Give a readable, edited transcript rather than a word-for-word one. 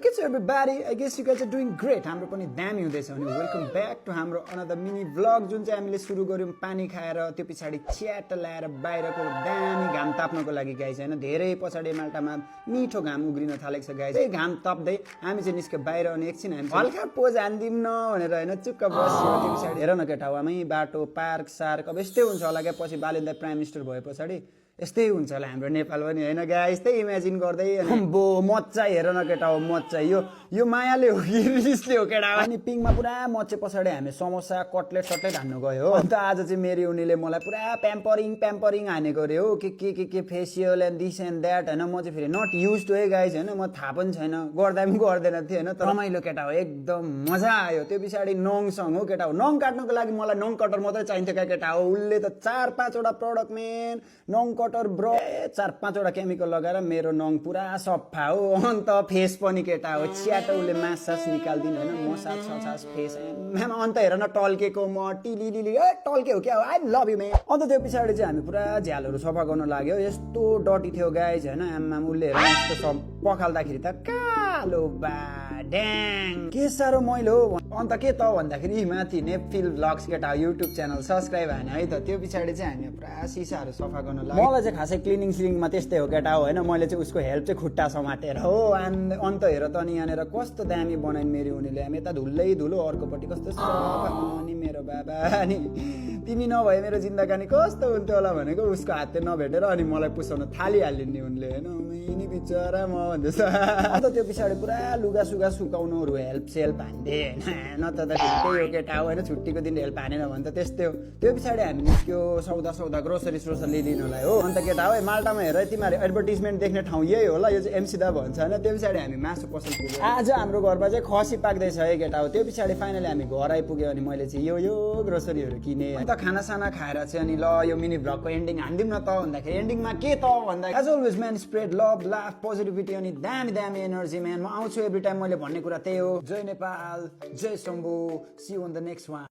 के छ everybody? I guess you guys are doing great. हाम्रो पनि दामी हुँदैछ अनि वेलकम ब्याक टु हाम्रो अनदर मिनी भ्लग जुन चाहिँ हामीले सुरु गर्यौं पानी खाएर त्यो पछाडी च्याट ल्याएर बाहिरको दामी घाम ताप्नको लागि गाइस हैन धेरै पछाडी माल्टामा मिठो घाम उग्रिन थालेको छ गाइस। घाम ताप्दै हामी चाहिँ निस्के बाहिर अनि एकछिन हामी हल्का पोज हान्दिम न भनेर हैन चुक्क बस्यो त्यो पछाडी हेर न केटा हामी बाटो पार्क सार्क अब यस्तै हुन्छ होला के पछि बालेन्द्र प्राइम मिनिस्टर भए पछाडी यस्तै हुन्छ होला हाम्रो नेपाल पनि हैन गाइस त्यही इमेजिन गर्दै बो मच्चा हेर न केटा हो मच्चा यो मायाले हो कि रिसले हो केटा अनि पिङमा पुरा मच्चे पछाडी हामी समोसा कटलेट सटलेट हान्नु गयो हो अन्त आज चाहिँ मेरी उनीले मलाई पुरा प्याम्परिङ हानेको रे हो के facial and this and that हैन म चाहिँ फेरि नट युज्ड है गाइस हैन म थाहा पनि छैन गर्दा पनि गर्दैन थिए हैन तर रमाइलो केटा हो एकदम मजा आयो त्यो पछाडी नङसँग हो केटा हो नङ काट्नको लागि मलाई नङ कटर मात्रै चाहिन्थ्यो केटा हो उल्ले त 4-5 वटा प्रोडक्ट मेन नङ कटर ब्रो 4-5 वटा केमिकल लगाएर मेरो नङ पुरा सफा हो अन्त फेस पनि केटा हो च्याटौले मासास निकाल्दिन हैन मसाज ससाज फेस म्याम अन्त हेर न टल्केको म टिलिलिली ए टल्के हो क्या हो आई लभ यु म्यान अन्त त्यो पछाडी चाहिँ हामी पुरा झ्यालहरु सफा गर्न लाग्यो यस्तो डटी थियो गाइज हैन आम्माम उल्ले हेर यस्तो पखाल्दाखेरि त कालो बा ड्याङ के सारो मैलो हो अन्त के त भन्दाखेरि माथि नेपफिल भ्लग्स केटा युट्युब च्यानल सब्स्क्राइब हाने है त त्यो पछाडी चाहिँ हामी पुरा सिसाहरु सफा गर्न लाग्यो मलाई चाहिँ खासै क्लिनिङ स्लिङमा त्यस्तै हो केटा हो हैन मैले चाहिँ उसको हेल्प चाहिँ खुट्टा समातेर हो अन्त हेर त नि यहाँनेर कस्तो दामी बनाइन मेरी उनीले हामी यता धुल्लै धुलो अर्कोपट्टि कस्तो सफा अनि मेरो बाबा अनि तिमी नभए मेरो जिन्दगानी कस्तो हुन्थ्यो होला भनेको उसको हातले नभेटेर अनि मलाई पुसाउन थालिहाल्यो नि उनले हैन मिनी बिचरा म भन्दैछ अन्त त्यो पछाडी पुरा लुगा सुगा सुकाउनुहरु हेल्प सेल्प हान्थे हैन न त त्यही हो केटा हो हैन छुट्टीको दिन हेल्प हानेन भने त त्यस्तै हो त्यो पछाडी हामी निस्क्यो सौदा ग्रोसरी लिनुलाई हो अन्त केटा हो माल्टामा हेर तिमीहरु एडभर्टाइजमेन्ट देख्ने ठाउँ यही होला यो चाहिँ एमसी दा भन्छ हैन त्यो पछाडी हामी मासु पसल पुग्यो आज हाम्रो घरमा चाहिँ खसी पाक्दैछ है केटा हो त्यो पछाडी फाइनली हामी घर आइपुग्यो अनि मैले चाहिँ यो ग्रोसरीहरु किने अन्त खाना साना खाएर चाहिँ अनि ल यो मिनी भ्लगको एन्डिङ हान्दिम न त भन्दाखेरि एन्डिङमा के त भन्दा as always man spread love laugh positivity अनि दामी एनर्जी म्यान म आउँछु एभ्री टाइम मैले भन्ने कुरा त्यही हो जय नेपाल जय Shambhu see you on the next one